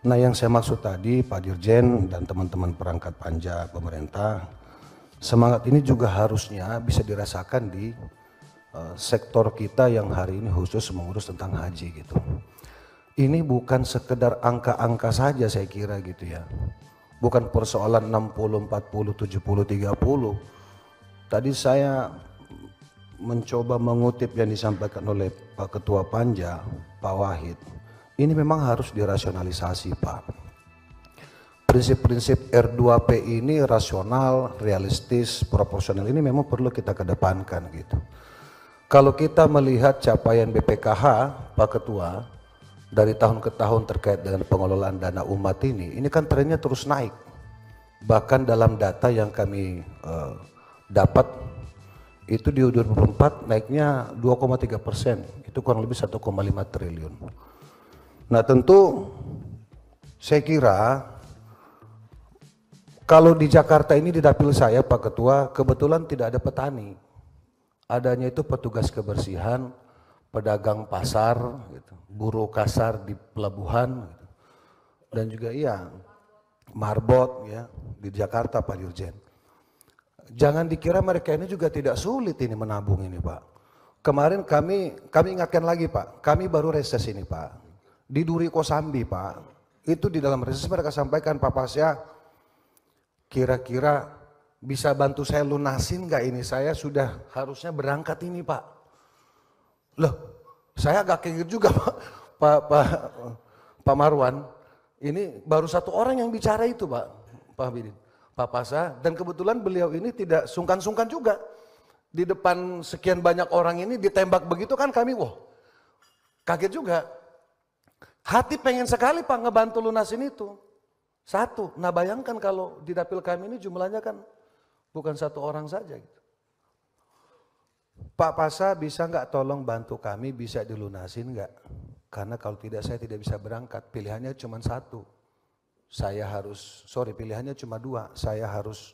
Nah, yang saya maksud tadi Pak Dirjen dan teman-teman perangkat panja pemerintah, semangat ini juga harusnya bisa dirasakan di sektor kita yang hari ini khusus mengurus tentang haji gitu. Ini bukan sekedar angka-angka saja saya kira gitu ya. Bukan persoalan 60, 40, 70, 30. Tadi saya mencoba mengutip yang disampaikan oleh Pak Ketua Panja, Pak Wahid. Ini memang harus dirasionalisasi, Pak. Prinsip-prinsip R2P ini rasional, realistis, proporsional ini memang perlu kita kedepankan gitu. Kalau kita melihat capaian BPKH, Pak Ketua, dari tahun ke tahun terkait dengan pengelolaan dana umat ini kan trennya terus naik. Bahkan dalam data yang kami dapat, itu di 2024 naiknya 2,3%, itu kurang lebih 1,5 triliun. Nah tentu saya kira kalau di Jakarta ini di dapil saya Pak Ketua kebetulan tidak ada petani. Adanya itu petugas kebersihan, pedagang pasar, gitu, buruh kasar di pelabuhan, gitu. Dan juga iya marbot ya di Jakarta Pak Dirjen. Jangan dikira mereka ini juga tidak sulit ini menabung ini Pak. Kemarin kami ingatkan lagi Pak, kami baru reses ini Pak, di Duri Kosambi Pak, itu di dalam reses mereka sampaikan Pak Pasya, kira-kira bisa bantu saya lunasin nggak ini, saya sudah harusnya berangkat ini Pak. Loh, saya agak kaget juga Pak Marwan, ini baru satu orang yang bicara itu Pak Habibin, Pak Pasha, dan kebetulan beliau ini tidak sungkan-sungkan juga. Di depan sekian banyak orang ini ditembak begitu kan kami, wah kaget juga. Hati pengen sekali Pak ngebantu lunasin itu. Satu, nah bayangkan kalau di dapil kami ini jumlahnya kan bukan satu orang saja gitu. Pak Pasha bisa nggak tolong bantu kami bisa dilunasin nggak? Karena kalau tidak saya tidak bisa berangkat, pilihannya cuma satu. Pilihannya cuma dua, saya harus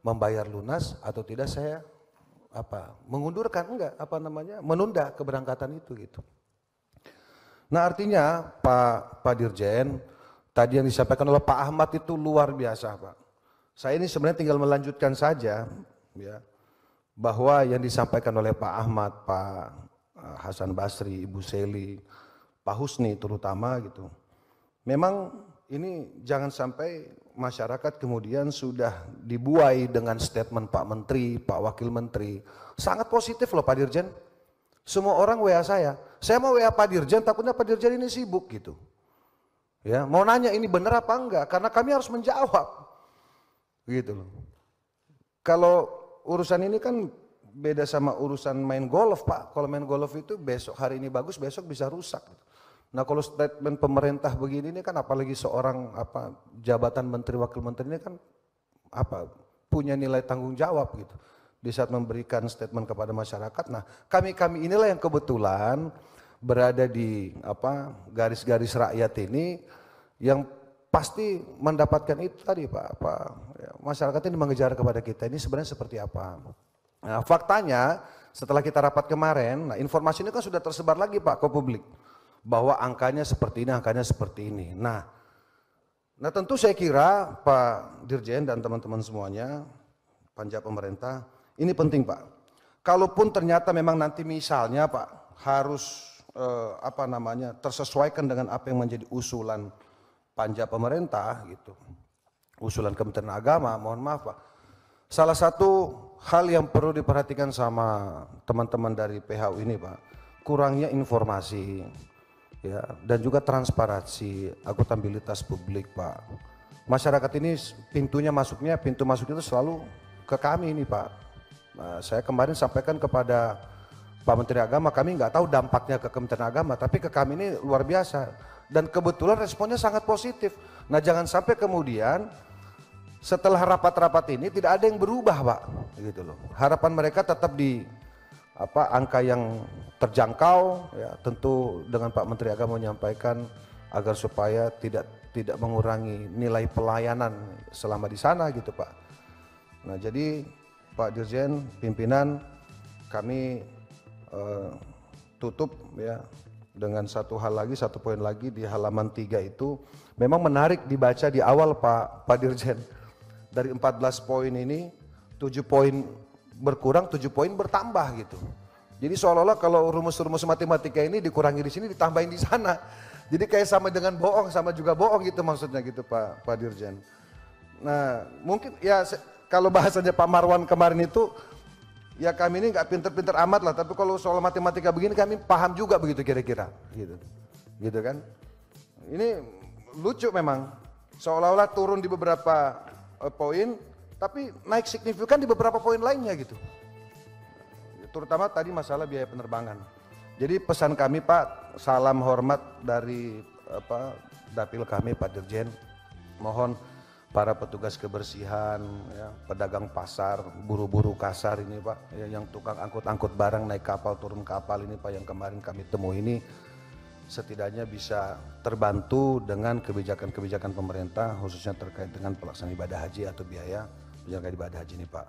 membayar lunas atau tidak saya mengundurkan menunda keberangkatan itu gitu. Nah artinya Pak Dirjen, tadi yang disampaikan oleh Pak Ahmad itu luar biasa Pak. Saya ini sebenarnya tinggal melanjutkan saja ya, bahwa yang disampaikan oleh Pak Ahmad, Pak Hasan Basri, Ibu Seli, Pak Husni terutama gitu. Memang ini jangan sampai masyarakat kemudian sudah dibuai dengan statement Pak Menteri, Pak Wakil Menteri. Sangat positif loh Pak Dirjen. Semua orang WA saya mau WA Pak Dirjen, takutnya Pak Dirjen ini sibuk gitu. Ya, mau nanya ini benar apa enggak, karena kami harus menjawab. Gitu loh. Kalau urusan ini kan beda sama urusan main golf Pak. Kalau main golf itu besok hari ini bagus, besok bisa rusak. Nah kalau statement pemerintah begini ini kan apalagi seorang jabatan menteri wakil menteri ini kan punya nilai tanggung jawab gitu di saat memberikan statement kepada masyarakat. Nah kami inilah yang kebetulan berada di garis-garis rakyat ini yang pasti mendapatkan itu tadi Pak, masyarakat ini mengejar kepada kita ini sebenarnya seperti apa. Nah faktanya setelah kita rapat kemarin, nah informasi ini kan sudah tersebar lagi Pak ke publik, bahwa angkanya seperti ini, Nah tentu saya kira Pak Dirjen dan teman-teman semuanya, panja pemerintah, ini penting Pak. Kalaupun ternyata memang nanti misalnya Pak harus tersesuaikan dengan apa yang menjadi usulan panja pemerintah gitu, usulan Kementerian Agama, mohon maaf Pak. Salah satu hal yang perlu diperhatikan sama teman-teman dari PHU ini Pak, kurangnya informasi ya, dan juga transparansi, akuntabilitas publik Pak. Masyarakat ini pintu masuk itu selalu ke kami ini Pak. Nah, saya kemarin sampaikan kepada Pak Menteri Agama, kami nggak tahu dampaknya ke Kementerian Agama, tapi ke kami ini luar biasa. Dan kebetulan responnya sangat positif. Nah jangan sampai kemudian setelah rapat-rapat ini tidak ada yang berubah Pak, gitu loh. Harapan mereka tetap di angka yang terjangkau ya, tentu dengan Pak Menteri Agama menyampaikan agar supaya tidak mengurangi nilai pelayanan selama di sana gitu Pak. Nah jadi Pak Dirjen, pimpinan, kami tutup ya dengan satu hal lagi, satu poin lagi di halaman 3 itu memang menarik dibaca di awal Pak Dirjen. Dari 14 poin ini 7 poin berkurang, 7 poin bertambah gitu. Jadi seolah-olah kalau rumus-rumus matematika ini dikurangi di sini ditambahin di sana. Jadi kayak sama dengan bohong, sama juga bohong gitu maksudnya gitu Pak Dirjen. Nah mungkin ya kalau bahasanya Pak Marwan kemarin itu, ya kami ini nggak pinter-pinter amat lah, tapi kalau soal matematika begini kami paham juga begitu kira-kira, gitu kan? Ini lucu memang, seolah-olah turun di beberapa poin, tapi naik signifikan di beberapa poin lainnya gitu. Terutama tadi masalah biaya penerbangan. Jadi pesan kami Pak, salam hormat dari dapil kami Pak Dirjen, mohon para petugas kebersihan, ya, pedagang pasar, buru-buru kasar ini Pak, ya, yang tukang angkut-angkut barang naik kapal turun kapal ini Pak yang kemarin kami temui ini, setidaknya bisa terbantu dengan kebijakan-kebijakan pemerintah khususnya terkait dengan pelaksanaan ibadah haji atau biaya penyelenggaraan ibadah haji ini Pak.